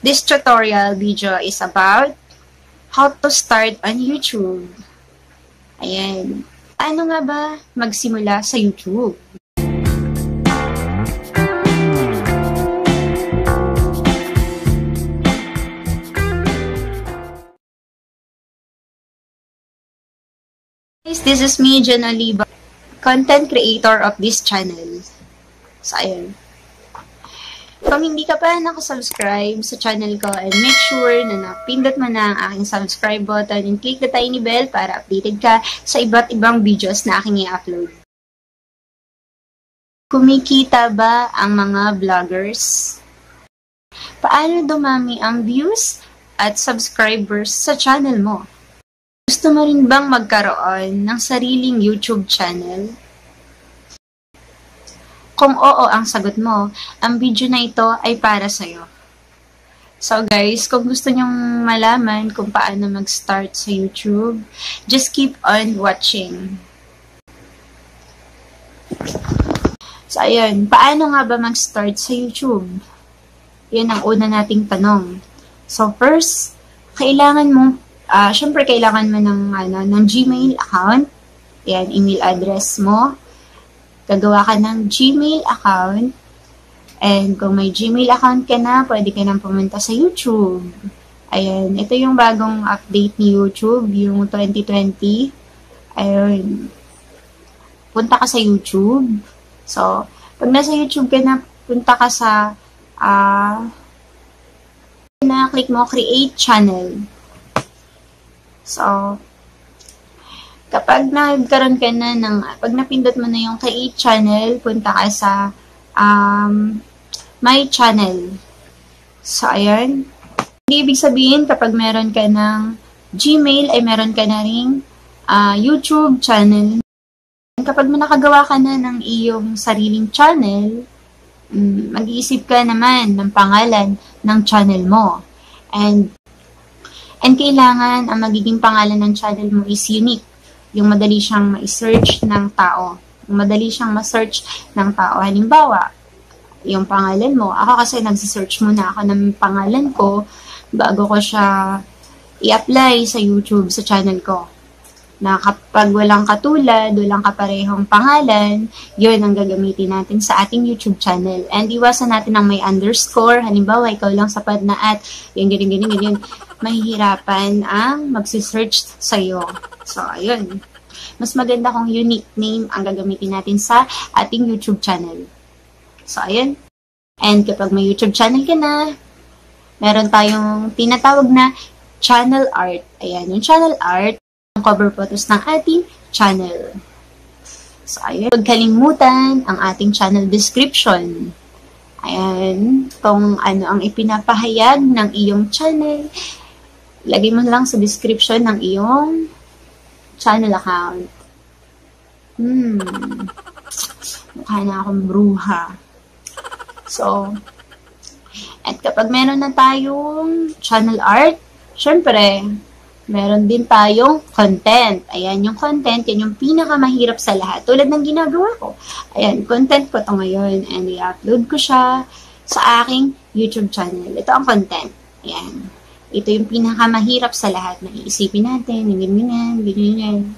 This tutorial video is about how to start on YouTube. Ayan. Paano nga ba magsimula sa YouTube? Guys, this is me, Jen Oliva, content creator of this channel. So, ayan. Kung hindi ka pa nakasubscribe sa channel ko, and make sure na napindot mo na ang aking subscribe button and click the tiny bell para updated ka sa iba't ibang videos na aking i-upload. Kumikita ba ang mga vloggers? Paano dumami ang views at subscribers sa channel mo? Gusto mo rin bang magkaroon ng sariling YouTube channel? Kung oo ang sagot mo, ang video na ito ay para sa'yo. So guys, kung gusto nyong malaman kung paano mag-start sa YouTube, just keep on watching. So ayun, paano nga ba mag-start sa YouTube? Yan ang una nating tanong. So first, kailangan mo, syempre kailangan mo ng Gmail account. Yan, email address mo. Gagawa ka ng Gmail account. And kung may Gmail account ka na, pwede ka nang pumunta sa YouTube. Ayan, ito yung bagong update ni YouTube, yung 2020. Ayun, punta ka sa YouTube. So, pag nasa YouTube ka na, punta ka sa, click mo, create channel. So, kapag nagkaroon ka na pag napindot mo na yung create channel, punta ka sa my channel. So, ayan. Ibig sabihin, kapag meron ka ng Gmail, ay meron ka na ring YouTube channel. Kapag nakagawa ka na ng iyong sariling channel, mag-iisip ka naman ng pangalan ng channel mo. And kailangan ang magiging pangalan ng channel mo is unique. Yung madali siyang ma-search ng tao. Yung madali siyang ma-search ng tao. Halimbawa, yung pangalan mo. Ako kasi nagsisearch muna ako ng pangalan ko bago ko siya i-apply sa YouTube, sa channel ko. Na kapag walang katulad, walang kaparehong pangalan, yun ang gagamitin natin sa ating YouTube channel. And iwasan natin ang may underscore. Halimbawa, ikaw lang sapat na at yung ganyan. Mahihirapan ang magsisearch sa'yo. So, ayun. Mas maganda kung unique name ang gagamitin natin sa ating YouTube channel. So, ayun. And kapag may YouTube channel ka na, meron tayong tinatawag na channel art. Ayan, yung channel art, ang cover photos ng ating channel. So, ayun. Huwag kalimutan ang ating channel description. Ayan, kung ano ang ipinapahayag ng iyong channel, lagay mo lang sa description ng iyong channel account. Mukha na akong bruha. So, at kapag meron na tayong channel art, syempre, meron din tayong content. Ayan, yung content, yan yung pinakamahirap sa lahat. Tulad ng ginagawa ko. Ayan, content ko to ngayon. And i-upload ko siya sa aking YouTube channel. Ito ang content. Ayan. Ito yung pinakamahirap sa lahat na iisipin natin, ganyan.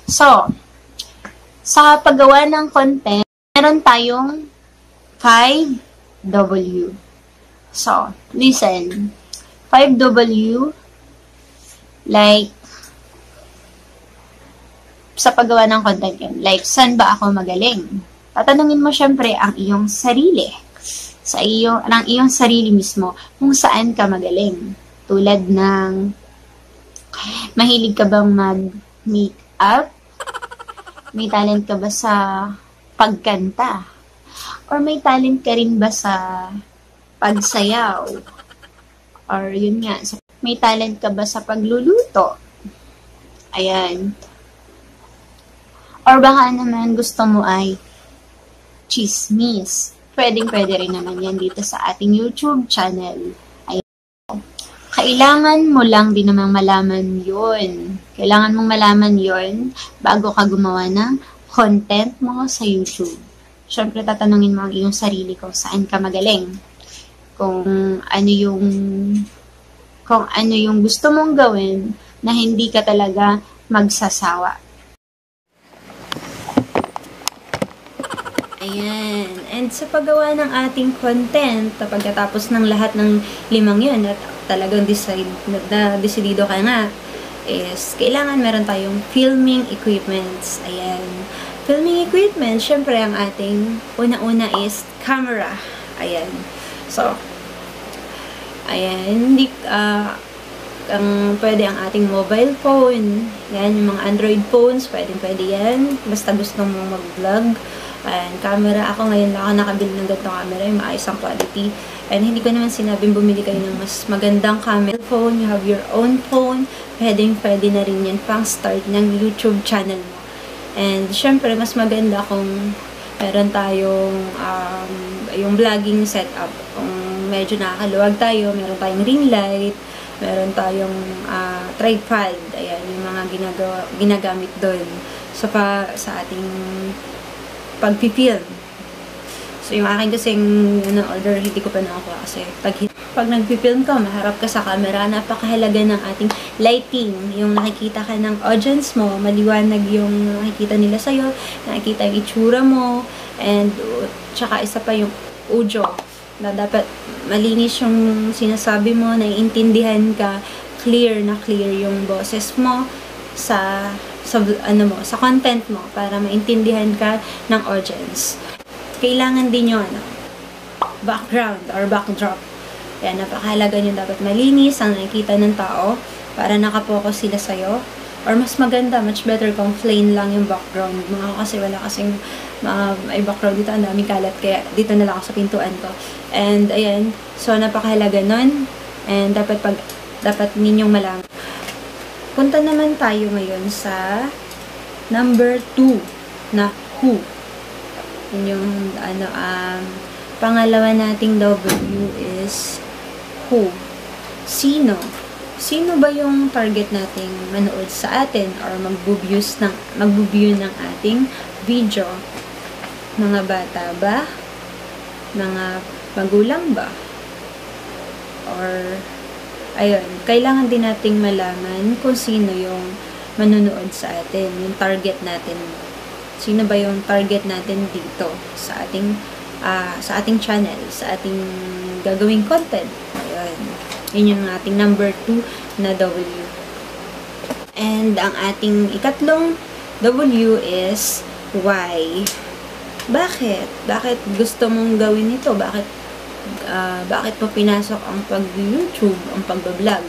So, sa paggawa ng content, meron tayong 5W. So, listen. 5W, like, sa paggawa ng content yun. Like, saan ba ako magaling? Tatanungin mo syempre ang iyong sarili. Ng iyong sarili mismo, kung saan ka magaling. Tulad ng, mahilig ka bang mag-make-up? May talent ka ba sa pagkanta? Or may talent ka rin ba sa pagsayaw? Or yun nga, may talent ka ba sa pagluluto? Ayan. Or baka naman gusto mo ay chismis. Pwede rin naman yan dito sa ating YouTube channel. Ayan. Kailangan mo lang din namang malaman yun. Kailangan mong malaman yun bago ka gumawa ng content mo sa YouTube. Siyempre, tatanungin mo ang iyong sarili ko, saan ka magaling? kung ano yung gusto mong gawin na hindi ka talaga magsasawa. Ayan. And sa paggawa ng ating content, pagkatapos ng lahat ng 5 yun, at talagang desidido ka nga, is kailangan meron tayong filming equipments. Ayan. Filming equipment, syempre ang ating una-una is camera. Ayan. So, ayan, pwede ang ating mobile phone. Yan, yung mga Android phones, pwede yan. Basta gusto mong mag-vlog. Ayan, camera. Ako ngayon lang ako nakabili ng ganitong camera, yung maayos ang quality. And hindi ko naman sinabing bumili kayo ng mas magandang camera phone. You have your own phone. Pwede na rin yan pang start ng YouTube channel mo. And syempre, mas maganda kung meron tayong yung vlogging setup. Kung medyo nakakaluwag tayo, meron tayong ring light, meron tayong tripod. Ayan, yung mga ginagamit doon sa ating pagpipilm. So, yung akin kasing order, hindi ko pa nakakuha kasi pag nagpipilm ka, maharap ka sa camera, napakahalaga ng ating lighting. Yung nakikita ka ng audience mo, maliwanag yung nakikita nila sa'yo, nakikita yung itsura mo, and tsaka isa pa yung audio, na dapat malinis yung sinasabi mo, naiintindihan ka, clear yung boses mo sa content mo para maintindihan ka ng audience. Kailangan din yung background or backdrop. Kaya napakahalaga nyo, dapat malinis ang nakikita ng tao para nakapokus sila sa'yo. Or mas maganda, much better kung plain lang yung background mo. Kasi wala kasing may background dito, ang daming kalat, kaya dito na lang ako sa pintuan ko. And ayan, so napakahalaga nun. And dapat ninyong malaman. Punta naman tayo ngayon sa number 2 na who. Yun yung pangalawa nating W is who. Sino? Sino ba yung target nating manood sa atin or mag-view ng ating video? Mga bata ba? Mga magulang ba? Or ayun, kailangan din nating malaman kung sino yung manonood sa atin, yung target natin. Sino ba yung target natin dito sa ating channel, sa ating gagawing content. Ayun. Yun yung ating number 2 na W. And ang ating ikatlong W is why. Bakit? Bakit gusto mong gawin ito? Bakit mo pinasok ang pag-YouTube, ang pag-vlog?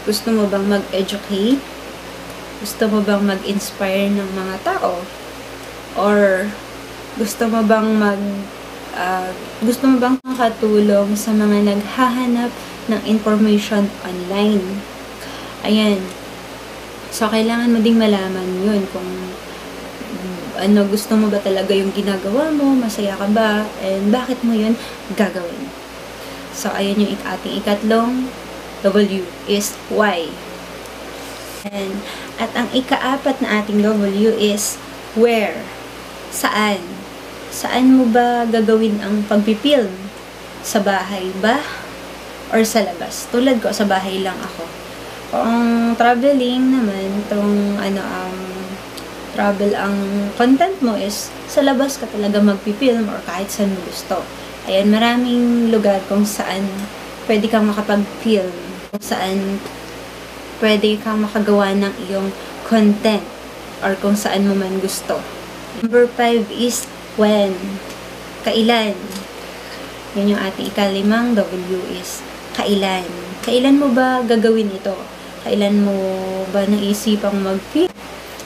Gusto mo bang mag-educate? Gusto mo bang mag-inspire ng mga tao? Or gusto mo bang makatulong sa mga naghahanap ng information online? Ayan. So, kailangan mo ding malaman yun kung gusto mo ba talaga yung ginagawa mo, masaya ka ba, and bakit mo yun gagawin. So, ayun yung ating ikatlong W is why. At ang ika-4 na ating W is where. Saan? Saan mo ba gagawin ang pagpipilm? Sa bahay ba? Or sa labas? Tulad ko, sa bahay lang ako. Kung traveling naman, travel ang content mo is sa labas ka talaga magpipilm or kahit saan mo gusto. Ayan, maraming lugar kung saan pwede kang makapag-film, kung saan pwede kang makagawa ng iyong content or kung saan mo man gusto. Number 5 is when. Kailan. Yun yung ating ika-5 W is kailan. Kailan mo ba gagawin ito? Kailan mo ba naisipang mag-film?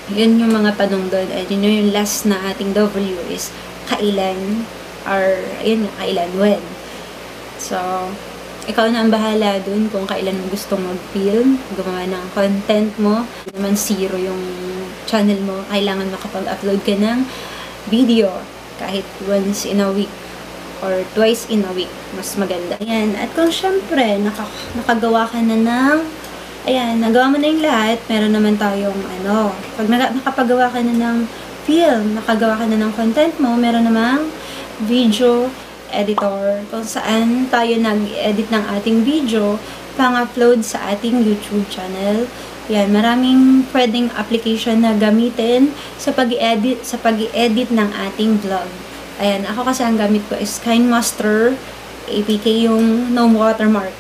Yun yung mga tanong doon. And yun yung last na ating W is kailan. Or, yun, kailan, when. So, ikaw na ang bahala dun kung kailan mo gustong mag-film, gumawa ng content mo. Naman zero yung channel mo. Kailangan makapag-upload ka ng video kahit once in a week or twice in a week. Mas maganda. Ayan. At kung syempre, nakagawa ka na ng nagawa mo na yung lahat, meron naman tayong pag nakapagawa ka na ng film, nakagawa ka na ng content mo, meron namang video editor kung saan tayo nag-edit ng ating video pang-upload sa ating YouTube channel. Yan, maraming pwedeng application na gamitin sa pag-edit ng ating vlog. Ayan, ako kasi ang gamit ko is KineMaster APK, yung no watermark.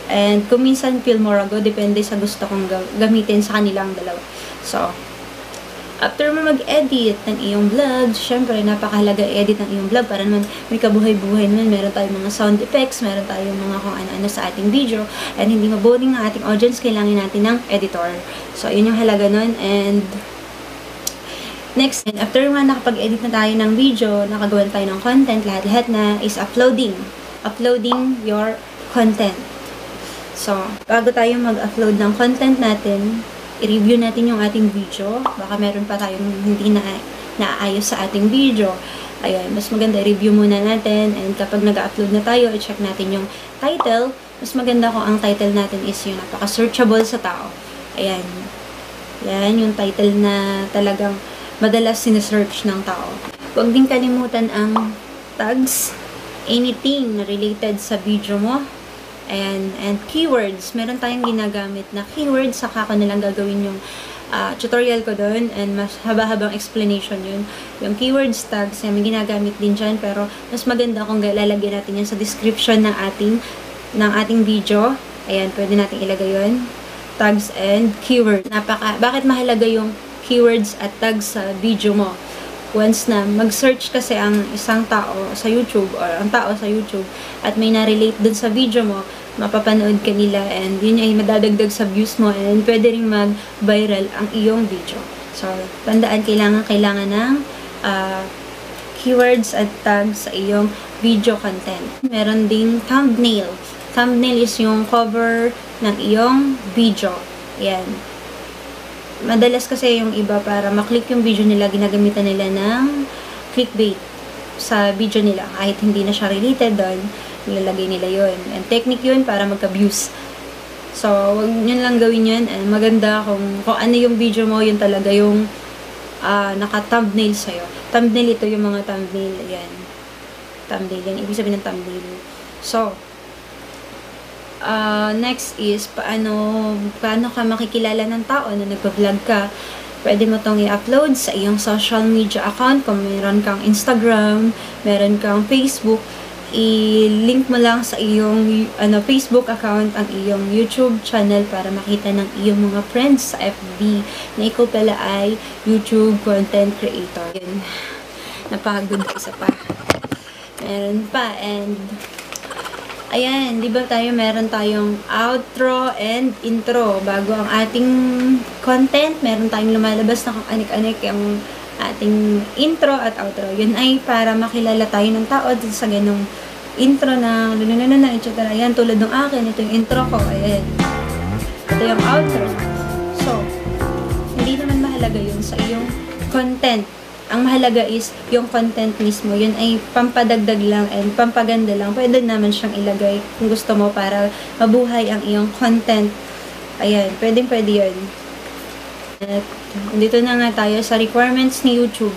And kung minsan Filmorago, depende sa gusto kong gamitin sa kanilang dalawa. So, after mo mag-edit ng iyong vlog, syempre, napakahalaga edit ng iyong vlog para naman may kabuhay-buhay naman. Meron tayong mga sound effects, meron tayong mga kung ano-ano sa ating video, and hindi maboring ang ating audience, kailangan natin ng editor. So, yun yung halaga nun. And next, and after nga nakapag-edit na tayo ng video, nakagawa tayo ng content, lahat-lahat na is uploading your content. So, bago tayo mag-upload ng content natin, i-review natin yung ating video. Baka meron pa tayong hindi naayos sa ating video. Ayun, mas maganda i-review muna natin. And kapag nag-upload na tayo, i-check natin yung title. Mas maganda kung ang title natin is yung napaka-searchable sa tao. Ayan. Yan, yung title na talagang madalas sinesearch ng tao. Huwag din kalimutan ang tags. Anything na related sa video mo. And keywords. Meron tayong ginagamit na keywords, saka ko nalang gagawin yung tutorial ko doon, and mas haba-habang explanation yun. Yung keywords tags, may ginagamit din dyan, pero mas maganda kung lalagyan natin yan sa description ng ating video. Ayan, pwede natin ilagay yun. Tags and keywords. Bakit mahalaga yung keywords at tags sa video mo? Once na mag-search kasi ang isang tao sa YouTube, or ang tao sa YouTube, at may na-relate dun sa video mo, mapapanood ka nila, and yun ay madadagdag sa views mo, and pwede rin mag-viral ang iyong video. So, tandaan, kailangan ng keywords at tags sa iyong video content. Meron ding thumbnail. Thumbnail is yung cover ng iyong video. Ayan. Madalas kasi yung iba, para maklik yung video nila, ginagamitan nila ng clickbait sa video nila. Kahit hindi na siya related doon, nilalagay nila yun. And technique yun para magka-views. So, wag nyo lang gawin yun. And maganda kung ano yung video mo, yun talaga yung naka-thumbnail sa'yo. Thumbnail, ito yung mga thumbnail. Yan. Thumbnail yan. Ibig sabihin ng thumbnail. So, next is, paano ka makikilala ng tao na nagpa-vlog ka. Pwede mo tong i-upload sa iyong social media account. Kung meron kang Instagram, meron kang Facebook, i-link mo lang sa iyong Facebook account ang iyong YouTube channel para makita ng iyong mga friends sa FB na ikaw pala ay YouTube content creator. Yun. Napagod isa pa. Meron pa, and ayan, di ba meron tayong outro and intro. Bago ang ating content, meron tayong lumalabas na kung anik-anik yung ating intro at outro. Yun ay para makilala tayo ng tao sa ganong intro na etc. Ayan, tulad ng akin, ito yung intro ko. Ayan. Ito yung outro. So, hindi naman mahalaga yun sa iyong content. Ang mahalaga is yung content mismo. Yun ay pampadagdag lang and pampaganda lang. Pwede naman siyang ilagay kung gusto mo para mabuhay ang iyong content. Ayan, pwede yun. At dito na nga tayo sa requirements ni YouTube.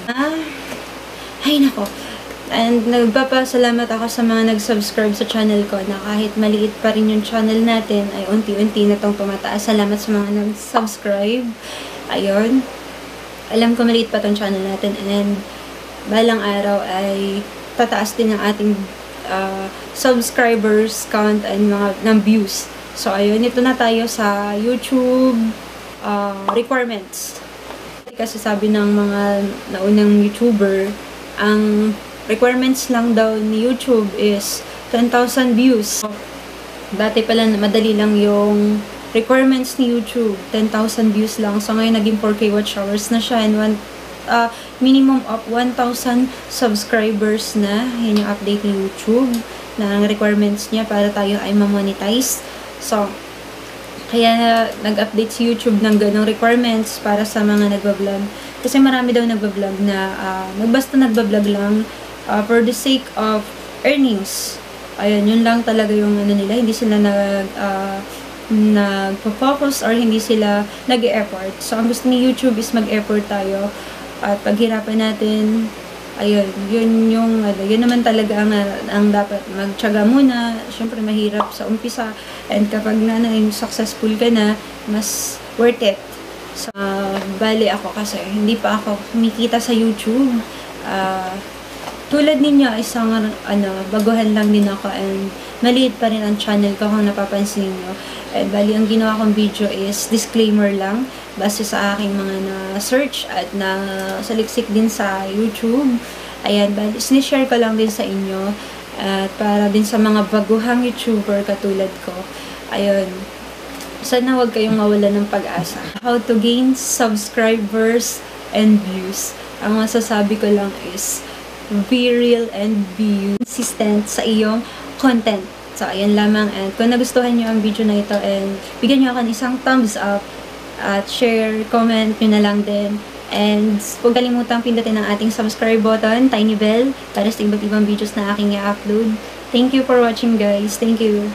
Ay nako. And nagpapasalamat ako sa mga nag-subscribe sa channel ko na kahit maliit pa rin yung channel natin ay unti-unti na itong tumataas. Salamat sa mga nag-subscribe. Ayun. Alam ko maliit pa tong channel natin, and balang araw ay tataas din ang ating subscribers count and ng views. So ayun, ito na tayo sa YouTube requirements. Kasi sabi ng mga naunang YouTuber, ang requirements lang daw ni YouTube is 10,000 views. So, dati pala madali lang yung requirements ni YouTube, 10,000 views lang. So, ngayon naging 4K watch hours na siya, and minimum of 1,000 subscribers na. Yan yung update ni YouTube na ang requirements niya para tayo ay ma-monetize. So, kaya nag-update si YouTube ng ganong requirements para sa mga nagbablog. Kasi marami daw nagbablog na basta nagbablog lang for the sake of earnings. Ayun, yun lang talaga yung nila. Hindi sila nagpo-focus or hindi sila nag-e-effort. So, ang gusto ni YouTube is mag-effort tayo at paghirapan natin Ayun, yun naman talaga ang dapat magtiyaga muna. Syempre mahirap sa umpisa, and kapag na successful ka na, mas worth it. So, bali ako kasi hindi pa ako kumikita sa YouTube. Tulad ninyo, isang baguhan lang din ako, and maliit pa rin ang channel ko kung napapansin nyo. And bali, ang ginawa kong video is disclaimer lang base sa aking mga na-search at saliksik din sa YouTube. Ayan, bali, sinishare ko lang din sa inyo at para din sa mga baguhang YouTuber katulad ko. Ayun, sana huwag kayong mawala ng pag-asa. How to gain subscribers and views. Ang masasabi ko lang is be real and be consistent sa iyong content. So, ayan lamang. And kung nagustuhan nyo ang video na ito, and bigyan nyo ako ng isang thumbs up at share, comment nyo na lang din. And huwag kalimutang pindutin ang ating subscribe button, tiny bell, para sa iba't ibang videos na aking i-upload. Thank you for watching, guys. Thank you.